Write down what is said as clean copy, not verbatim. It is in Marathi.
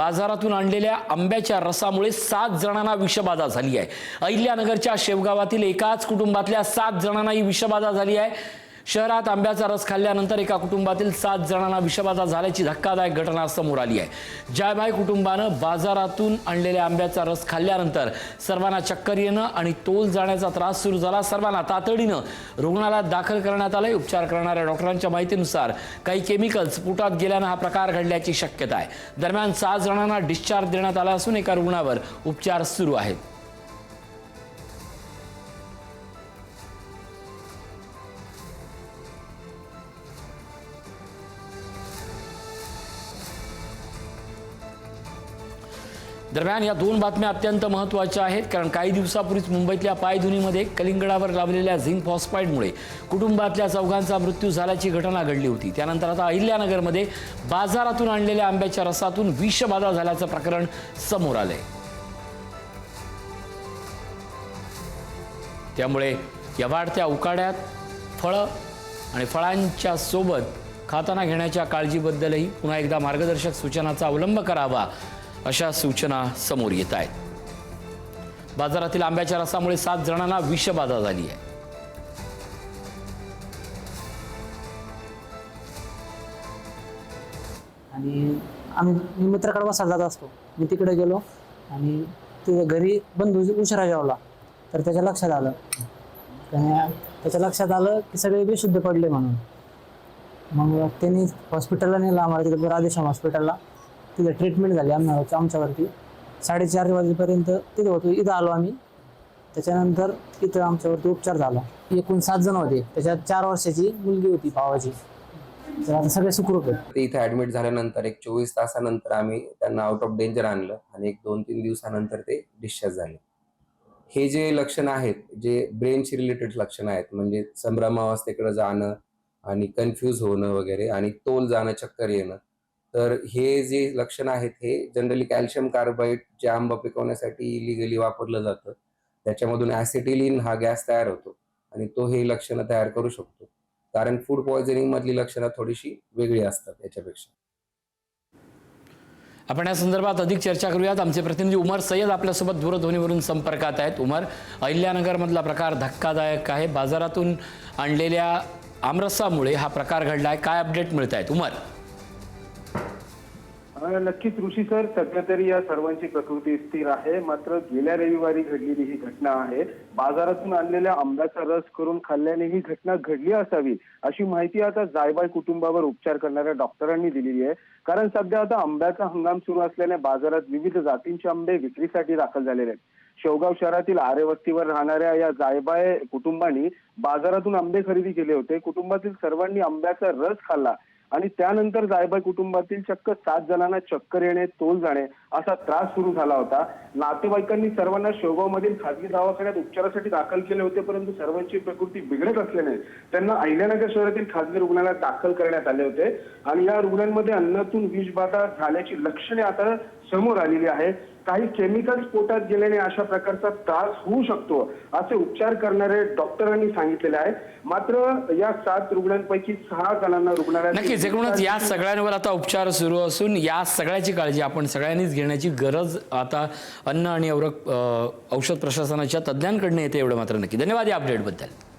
बाजारातून आणलेल्या आंब्याच्या रसामुळे 7 जणांना विषबाधा झाली आहे। अहिल्यानगरच्या शेवगावातील एकाच कुटुंबातल्या 7 जणांना ही विषबाधा झाली आहे। शहरात आंब्याचा रस खाल्ल्यानंतर एका कुटुंबातील 7 जणांना विषबाधा झाल्याची धक्कादायक घटना समोर आली आहे। जयभाई कुटुंबानं बाजारातून आणलेल्या आंब्याचा रस खाल्ल्यानंतर सर्वांना चक्कर येणं आणि तोल जाण्याचा त्रास सुरू झाला। सर्वांना तातडीनं रुग्णालयात दाखल करण्यात आले। उपचार करणाऱ्या डॉक्टरांच्या माहितीनुसार काही केमिकल्स पोटात गेल्यानं हा प्रकार घडल्याची शक्यता आहे। दरम्यान 7 जणांना डिस्चार्ज देण्यात आला असून एका रुग्णावर उपचार सुरू आहेत। दरम्यान या 2 बातम्या अत्यंत महत्त्वाच्या आहेत, कारण काही दिवसापूर्वीच मुंबईतल्या पायधुनीमध्ये कलिंगडावर लावलेल्या झिंक फॉस्फाईडमुळे कुटुंबातल्या 4घांचा मृत्यू झाल्याची घटना घडली होती। त्यानंतर आता अहिल्यानगरमध्ये बाजारातून आणलेल्या आंब्याच्या रसातून विषबाधा झाल्याचं प्रकरण समोर आलंय। त्यामुळे या वाढत्या उकाड्यात फळं आणि फळांच्या सोबत खाताना घेण्याच्या काळजीबद्दलही पुन्हा एकदा मार्गदर्शक सूचनांचा अवलंब करावा अशा सूचना समोर येत आहेत। बाजारातील आंब्याच्या रसामुळे 7 जणांना विषबाधा झाली आहे। आणि आम्ही मित्राकडे बसायला जात असतो। मी तिकडे गेलो आणि ते घरी बंधू उशिरा जेवला, तर त्याच्या लक्षात आलं की सगळे बेशुद्ध पडले म्हणून। मग त्यांनी हॉस्पिटलला नेलं आम्हाला, तिकडे राधेश्याम हॉस्पिटलला। तिथे ट्रीटमेंट झाली आमच्यावरती। 4:30 वाजेपर्यंत तिथे होतो, इथं आलो आम्ही। त्याच्यानंतर इथं आमच्यावरती उपचार झाला। एकूण 7 जण होते, त्याच्यात 4 वर्षाची मुलगी होती भावाची। तर आता सगळे सुखरूप आहेत। ते इथे ऍडमिट झाल्यानंतर एक 24 तासानंतर आम्ही त्यांना आउट ऑफ डेंजर आणलं आणि एक 2-3 दिवसानंतर ते डिस्चार्ज झाले। हे जे लक्षण आहेत, जे ब्रेनशी रिलेटेड लक्षण आहेत, म्हणजे संभ्रमावस्थेकडे जाणं आणि कन्फ्यूज होणं वगैरे आणि तोल जाणं, चक्कर येणं, तर हे जे लक्षण आहेत हे जनरली कॅल्शियम कार्बाईड जे आंबा पिकवण्यासाठी इलिगली वापरलं जातं, त्याच्यामधून ॲसिटिलीन हा गॅस तयार होतो आणि तो हे लक्षणं तयार करू शकतो। कारण फूड पॉयझनिंग मधली लक्षणं थोडीशी वेगळी असतात याच्यापेक्षा। आपण या संदर्भात अधिक चर्चा करूयात। आमचे प्रतिनिधी उमर सय्यद आपल्यासोबत दूरध्वनीवरून संपर्कात आहेत। उमर, अहिल्यानगरमधला प्रकार धक्कादायक आहे। बाजारातून आणलेल्या आमरसामुळे हा प्रकार घडलाय, काय अपडेट मिळत आहेत उमर? नक्कीच ऋषी सर, सध्या तरी या सर्वांची प्रकृती स्थिर आहे। मात्र गेल्या रविवारी घडलेली ही घटना आहे। बाजारातून आणलेल्या आंब्याचा रस करून खाल्ल्याने ही घटना घडली असावी अशी माहिती आता जायबाई कुटुंबावर उपचार करणाऱ्या डॉक्टरांनी दिलेली आहे। कारण सध्या आता आंब्याचा हंगाम सुरू असल्याने बाजारात विविध जातींचे आंबे विक्रीसाठी दाखल झालेले आहेत। शेवगाव शहरातील आरे वस्तीवर राहणाऱ्या या जायबाई कुटुंबांनी बाजारातून आंबे खरेदी केले होते। कुटुंबातील सर्वांनी आंब्याचा रस खाल्ला आणि त्यानंतर जायबाई कुटुंबातील चक्क 7 जणांना चक्कर येणे, तोल जाणे असा त्रास सुरू झाला होता। नातेवाईकांनी सर्वांना शेवगावमधील खासगी दवाखान्यात उपचारासाठी दाखल केले होते, परंतु सर्वांची प्रकृती बिघडत असल्याने त्यांना अहिल्यानगर शहरातील खासगी रुग्णालयात दाखल करण्यात आले होते आणि या रुग्णांमध्ये अन्नातून विषबाधा झाल्याची लक्षणे आता समोर आलेली आहे। काही केमिकल्स पोटात गेल्याने अशा प्रकारचा त्रास होऊ शकतो असे उपचार करणारे डॉक्टरांनी सांगितलेले आहे। मात्र या 7 रुग्णांपैकी 6 जणांना रुग्णालयात नक्कीच एकूणच या सगळ्यांवर आता उपचार सुरू असून या सगळ्याची काळजी आपण सगळ्यांनीच घेण्याची गरज आता अन्न आणि औषध प्रशासनाच्या तज्ज्ञांकडून येते, एवढं मात्र नक्की। धन्यवाद या अपडेटबद्दल।